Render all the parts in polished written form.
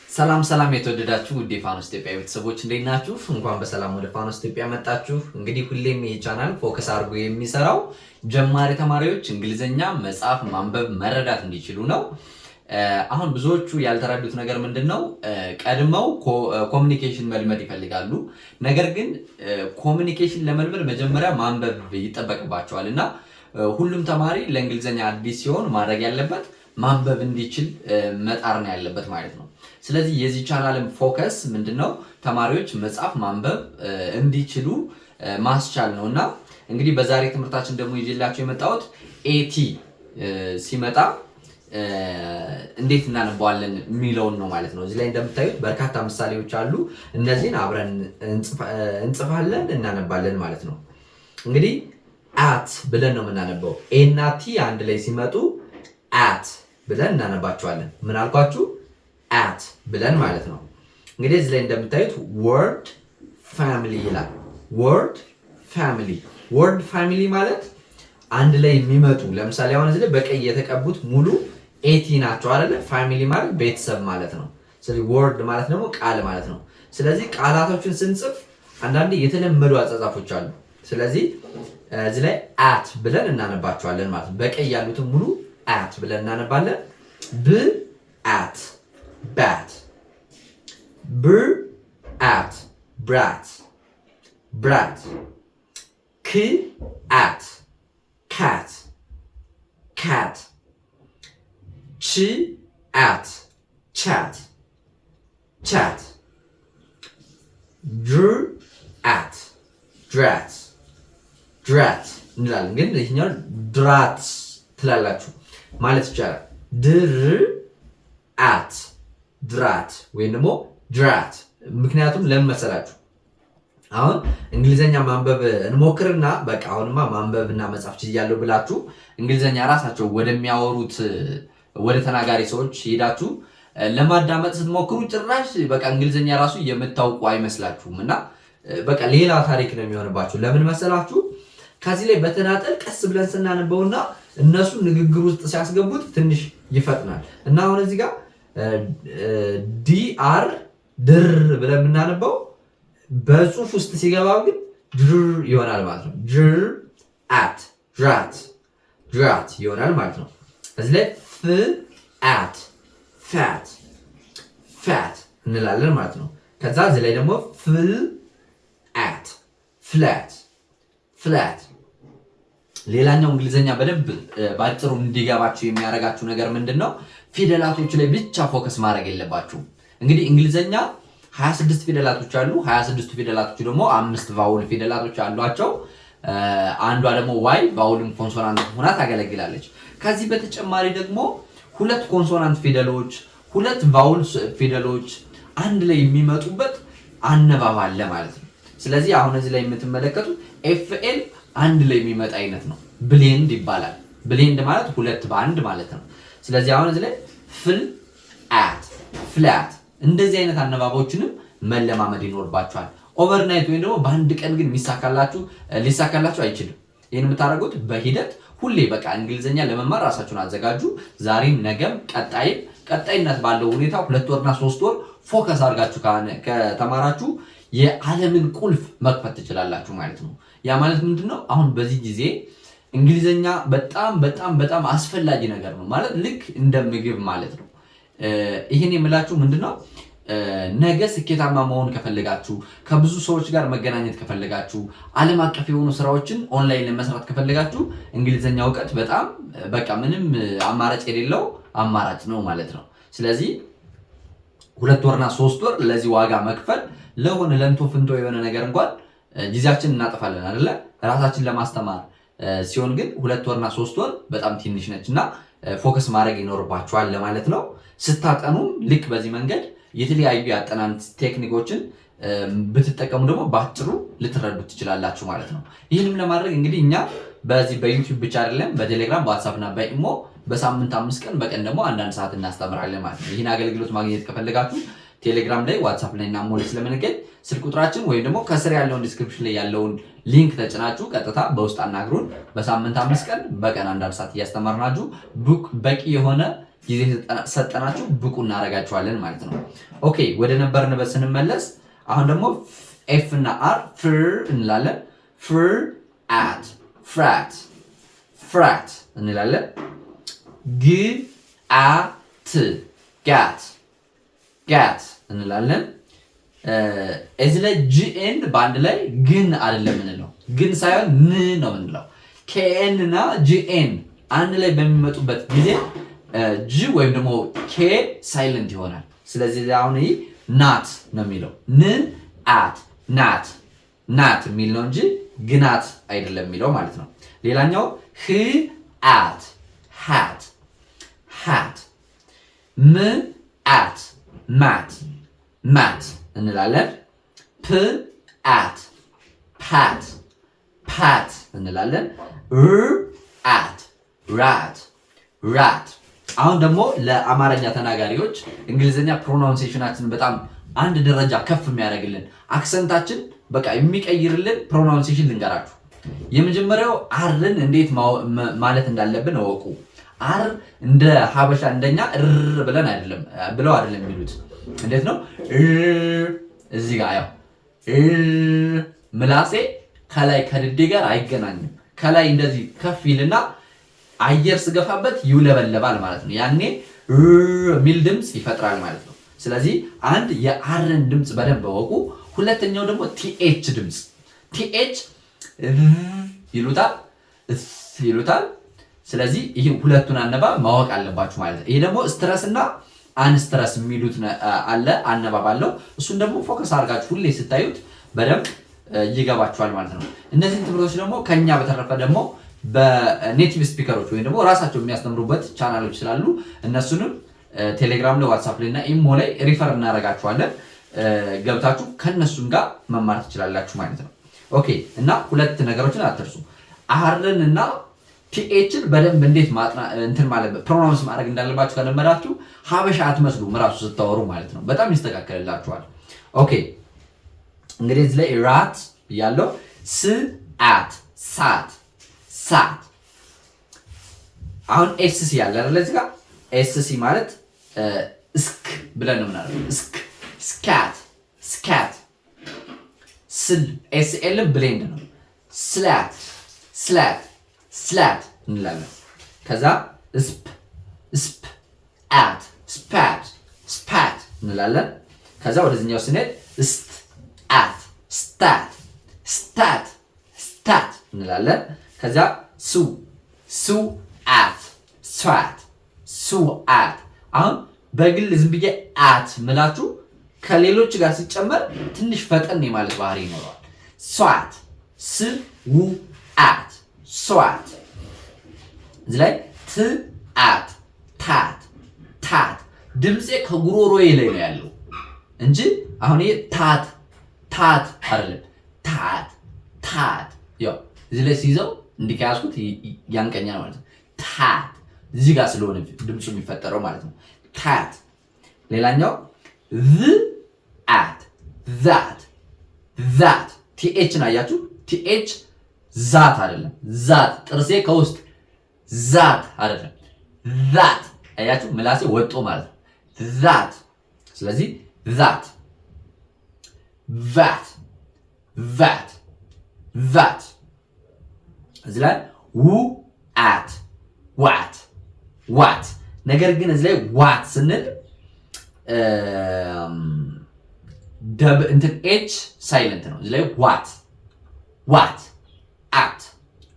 ሰላም ሰላም የተወደዳችሁ ውድ የፋኖስ ኢትዮጵያ ቤተሰቦች እንዴት ናችሁ? እንኳን በሰላም ወደ ፋኖስ ኢትዮጵያ መጣችሁ። እንግዲህ ሁሌም ይሄ ቻናል ፎከስ አድርጎ የሚሰራው ጀማሪ ተማሪዎች እንግሊዘኛ መጻፍ፣ ማንበብ፣ መረዳት እንዲችሉ ነው። አሁን ብዙዎቹ ያልተረዱት ነገር ምንድነው? ቀድመው ኮሚኒኬሽን መልመድ ይፈልጋሉ። ነገር ግን ኮሚኒኬሽን ለመልመድ መጀመሪያ ማንበብ ይጠበቅባቸዋል እና ሁሉም ተማሪ ለእንግሊዘኛ አዲስ ሲሆን ማድረግ ያለበት ማንበብ እንዲችል መጣር ነው ያለበት ማለት ነው። ስለዚህ የዚህ ቻናልም ፎከስ ምንድነው? ተማሪዎች መጻፍ ማንበብ እንዲችሉ ማስቻል ነውና እንግዲህ በዛሬ ትምህርታችን ደግሞ ይዤላችሁ የመጣሁት ኤቲ ሲመጣ እንዴት እናነባዋለን የሚለውን ነው ማለት ነው። እዚህ ላይ እንደምታዩት በርካታ ምሳሌዎች አሉ። እነዚህን አብረን እንጽፋለን እናነባለን ማለት ነው። እንግዲህ አት ብለን ነው የምናነበው። ኤ እና ቲ አንድ ላይ ሲመጡ አት ብለን እናነባቸዋለን። ምን አልኳችሁ? አት ብለን ማለት ነው። እንግዲህ እዚህ ላይ እንደምታዩት ወርድ ፋሚሊ ይላል። ወርድ ፋሚሊ። ወርድ ፋሚሊ ማለት አንድ ላይ የሚመጡ ለምሳሌ አሁን እዚህ ላይ በቀይ የተቀቡት ሙሉ ኤቲ ናቸው አይደለ? ፋሚሊ ማለት ቤተሰብ ማለት ነው። ስለዚህ ወርድ ማለት ደግሞ ቃል ማለት ነው። ስለዚህ ቃላቶችን ስንጽፍ አንዳንዴ የተለመዱ አጻጻፎች አሉ። ስለዚህ እዚህ ላይ አት ብለን እናነባቸዋለን ማለት ነው። በቀይ ያሉትን ሙሉ አት ብለን እናነባለን። ብ አት bat, br at brat, brat, k at cat, cat, ch at chat, chat, dr at drat, drat እንላለን። ግን ይሄኛው ድራት ትላላችሁ ማለት ይቻላል። ድር አት ድራት ወይም ደግሞ ድራት። ምክንያቱም ለምን መሰላችሁ? አሁን እንግሊዘኛ ማንበብ እንሞክርና በቃ አሁንማ ማንበብና መጻፍ ችያለሁ ብላችሁ እንግሊዘኛ ራሳቸው ወደሚያወሩት ወደ ተናጋሪ ሰዎች ሄዳችሁ ለማዳመጥ ስትሞክሩ ጭራሽ በቃ እንግሊዘኛ ራሱ የምታውቁ አይመስላችሁም እና በቃ ሌላ ታሪክ ነው የሚሆንባችሁ። ለምን መሰላችሁ? ከዚህ ላይ በተናጠል ቀስ ብለን ስናነበውና እነሱ ንግግር ውስጥ ሲያስገቡት ትንሽ ይፈጥናል እና አሁን እዚህ ጋር ዲአር ድር ብለን የምናነበው በጽሁፍ ውስጥ ሲገባ ግን ድር ይሆናል ማለት ነው። ድር አት ድራት ድራት ይሆናል ማለት ነው። እዚህ ላይ ፍ አት ፋት ፋት እንላለን ማለት ነው። ከዛ እዚህ ላይ ደግሞ ፍል አት ፍላት ፍላት። ሌላኛው እንግሊዘኛ በደንብ ባጭሩ እንዲገባችሁ የሚያደርጋችሁ ነገር ምንድነው? ፊደላቶች ላይ ብቻ ፎከስ ማድረግ የለባችሁም። እንግዲህ እንግሊዘኛ 26 ፊደላቶች አሉ። 26 ፊደላቶች ደግሞ 5 ቫውል ፊደላቶች አሏቸው። አንዷ ደግሞ ዋይ ቫውልም ኮንሶናንት ሆና ታገለግላለች። ከዚህ በተጨማሪ ደግሞ 2 ኮንሶናንት ፊደሎች፣ 2 ቫውል ፊደሎች አንድ ላይ የሚመጡበት አነባብ አለ ማለት ነው። ስለዚህ አሁን እዚህ ላይ የምትመለከቱት ኤፍኤል አንድ ላይ የሚመጣ አይነት ነው። ብሌንድ ይባላል። ብሌንድ ማለት 2 በአንድ ማለት ነው። ስለዚህ አሁን እዚህ ላይ ፍል አት ፍላት እንደዚህ አይነት አነባቦችንም መለማመድ ይኖርባችኋል። ኦቨርናይት ወይም ደግሞ በአንድ ቀን ግን ሊሳካላችሁ አይችልም። ይህን የምታደርጉት በሂደት ሁሌ በቃ እንግሊዘኛ ለመማር ራሳችሁን አዘጋጁ። ዛሬም፣ ነገም፣ ቀጣይነት ባለው ሁኔታ 2 ወርና 3 ወር ፎከስ አድርጋችሁ ከተማራችሁ የዓለምን ቁልፍ መክፈት ትችላላችሁ ማለት ነው። ያ ማለት ምንድነው? አሁን በዚህ ጊዜ እንግሊዘኛ በጣም በጣም በጣም አስፈላጊ ነገር ነው ማለት ልክ እንደ ምግብ ማለት ነው። ይሄን የምላችሁ ምንድነው? ነገ ስኬታማ መሆን ከፈለጋችሁ፣ ከብዙ ሰዎች ጋር መገናኘት ከፈለጋችሁ፣ ዓለም አቀፍ የሆኑ ስራዎችን ኦንላይን ለመስራት ከፈለጋችሁ እንግሊዘኛ እውቀት በጣም በቃ ምንም አማራጭ የሌለው አማራጭ ነው ማለት ነው። ስለዚህ 2 ወርና 3 ወር ለዚህ ዋጋ መክፈል ለሆነ ለንቶ ፍንቶ የሆነ ነገር እንኳን ጊዜያችን እናጠፋለን አይደለ? ራሳችን ለማስተማር ሲሆን ግን 2 ወርና 3 ወር በጣም ትንሽ ነች እና ፎከስ ማድረግ ይኖርባችኋል ለማለት ነው። ስታጠኑ ልክ በዚህ መንገድ የተለያዩ የአጠናን ቴክኒኮችን ብትጠቀሙ ደግሞ በአጭሩ ልትረዱት ትችላላችሁ ማለት ነው። ይህንም ለማድረግ እንግዲህ እኛ በዚህ በዩቲዩብ ብቻ አይደለም፣ በቴሌግራም በዋትሳፕ እና በኢሞ በሳምንት 5 ቀን በቀን ደግሞ 1 ሰዓት እናስተምራለን ማለት ነው። ይህን አገልግሎት ማግኘት ከፈለጋችሁ ቴሌግራም ላይ ዋትሳፕ ላይ እና ኢሞ ላይ ስለምንገኝ ስልክ ቁጥራችን ወይም ደግሞ ከስር ያለውን ዲስክሪፕሽን ላይ ያለውን ሊንክ ተጭናችሁ ቀጥታ በውስጥ አናግሩን። በሳምንት 5 ቀን በቀን 1 ሰዓት እያስተማርናችሁ በቂ የሆነ ጊዜ ሰጠናችሁ ብቁ እናደርጋችኋለን ማለት ነው። ኦኬ ወደ ነበርንበት ስንመለስ አሁን ደግሞ ኤፍ እና አር ፍር እንላለን። ፍር አት ፍራት ፍራት እንላለን። ግ አ ት ጋት ጋት እንላለን። እዚህ ላይ ጂኤን በአንድ ላይ ግን አይደለም የምንለው፣ ግን ሳይሆን ን ነው የምንለው። ኬኤን እና ጂኤን አንድ ላይ በሚመጡበት ጊዜ ጂ ወይም ደግሞ ኬ ሳይለንት ይሆናል። ስለዚህ አሁን ይህ ናት ነው የሚለው። ን አት ናት ናት የሚል ነው እንጂ ግናት አይደለም የሚለው ማለት ነው። ሌላኛው ህ አት ሃት ሃት ም አት ማት ማት እንላለን። ፕ አት ፓት ፓት እንላለን። ር አት ራት ራት። አሁን ደግሞ ለአማርኛ ተናጋሪዎች እንግሊዝኛ ፕሮናውንሴሽናችንን በጣም አንድ ደረጃ ከፍ የሚያደርግልን አክሰንታችን በቃ የሚቀይርልን ፕሮናውንሴሽን ልንገራችሁ። የመጀመሪያው አርን እንዴት ማለት እንዳለብን እወቁ። አር እንደ ሀበሻ እንደኛ ብለው አይደለም የሚሉት። እንዴት ነው? እዚህ ጋር ያው ምላሴ ከላይ ከድዴ ጋር አይገናኝም። ከላይ እንደዚህ ከፍ ይልና አየር ስገፋበት ይውለበለባል ማለት ነው። ያኔ የሚል ድምፅ ይፈጥራል ማለት ነው። ስለዚህ አንድ የአርን ድምፅ በደንብ እወቁ። ሁለተኛው ደግሞ ቲኤች ድምፅ። ቲኤች ይሉታል። ስለዚህ ይህ ሁለቱን አነባብ ማወቅ አለባችሁ ማለት ነው። ይሄ ደግሞ ስትረስ እና አንስትረስ የሚሉት አለ አነባብ አለው። እሱን ደግሞ ፎከስ አድርጋችሁ ሁሌ ስታዩት በደንብ ይገባችኋል ማለት ነው። እነዚህን ትምህርቶች ደግሞ ከኛ በተረፈ ደግሞ በኔቲቭ ስፒከሮች ወይም ደግሞ ራሳቸው የሚያስተምሩበት ቻናሎች ስላሉ እነሱንም ቴሌግራም ላይ፣ ዋትሳፕ ላይ እና ኢሞ ላይ ሪፈር እናደርጋችኋለን። ገብታችሁ ከነሱም ጋር መማር ትችላላችሁ ማለት ነው። ኦኬ እና ሁለት ነገሮችን አትርሱ። አርን እና ቲኤችን በደንብ እንዴት ፕሮናውንስ ማድረግ እንዳለባችሁ ከለመዳችሁ ሀበሻ አትመስሉም እራሱ ስታወሩ ማለት ነው። በጣም ይስተካከልላችኋል። ኦኬ እንግዲህ እዚህ ላይ ራት ያለው ስአት ሳት ሳት። አሁን ኤስሲ ያለ አይደል? እዚህ ጋር ኤስሲ ማለት እስክ ብለን ነው ምናምን እስክ ስካት ስካት። ስል ኤስኤል ብሌንድ ነው። ስላት ስላት ስላት እንላለን። ከዛ ስፕ ስፕ አት ስፓት ስፓት እንላለን። ከዛ ወደዚህኛው ስንሄድ ስት አት ስታት ስታት ስታት እንላለን። ከዛ ሱ አት ስዋት ሱ አት። አሁን በግል ዝም ብዬ አት ምላችሁ ከሌሎች ጋር ሲጨመር ትንሽ ፈጠን ማለት ባህሪ ይኖረዋል። ስዋት ው አት ስዋት። እዚህ ላይ ት አት ታት ታት። ድምፄ ከጉሮሮዬ ላይ ነው ያለው እንጂ አሁን ይሄ ታት ታት አይደለም። ታት ታት። ያው እዚህ ላይ ሲይዘው እንዲካያስኩት ያንቀኛል ማለት ነው። ታት እዚህ ጋር ስለሆነ ድምፁ የሚፈጠረው ማለት ነው። ታት። ሌላኛው አት ዛት ዛት። ቲኤችን አያችሁ? ቲኤች ዛት አይደለም። ዛት ጥርሴ ከውስጥ ዛት አይደለም። ዛት አያችሁ? ምላሴ ወጦ ማለት ነው። ዛት። ስለዚህ ዛት ቫት ቫት ቫት። እዚህ ላይ አት ዋት ዋት። ነገር ግን እዚህ ላይ ዋት ስንል ኤች ሳይለንት ነው። እዚህ ላይ ዋት ዋት አት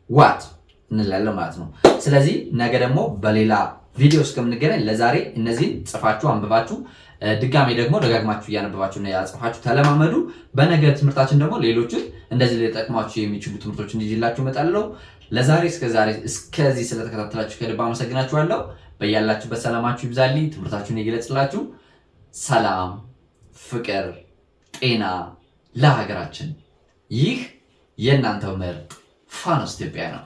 ዋት እንላለን ማለት ነው። ስለዚህ ነገ ደግሞ በሌላ ቪዲዮ እስከምንገናኝ ለዛሬ እነዚህን ጽፋችሁ አንብባችሁ ድጋሜ ደግሞ ደጋግማችሁ እያነበባችሁና ያጽፋችሁ ተለማመዱ። በነገ ትምህርታችን ደግሞ ሌሎችን እንደዚህ ሊጠቅሟችሁ የሚችሉ ትምህርቶች እንዲይላችሁ እመጣለሁ። ለዛሬ እስከዚህ ስለተከታተላችሁ ከልብ አመሰግናችኋለሁ። በያላችሁበት ሰላማችሁ ይብዛልኝ፣ ትምህርታችሁን ይገለጽላችሁ። ሰላም፣ ፍቅር፣ ጤና ለሀገራችን። ይህ የእናንተው ምርጥ ፋኖስ ኢትዮጵያ ነው።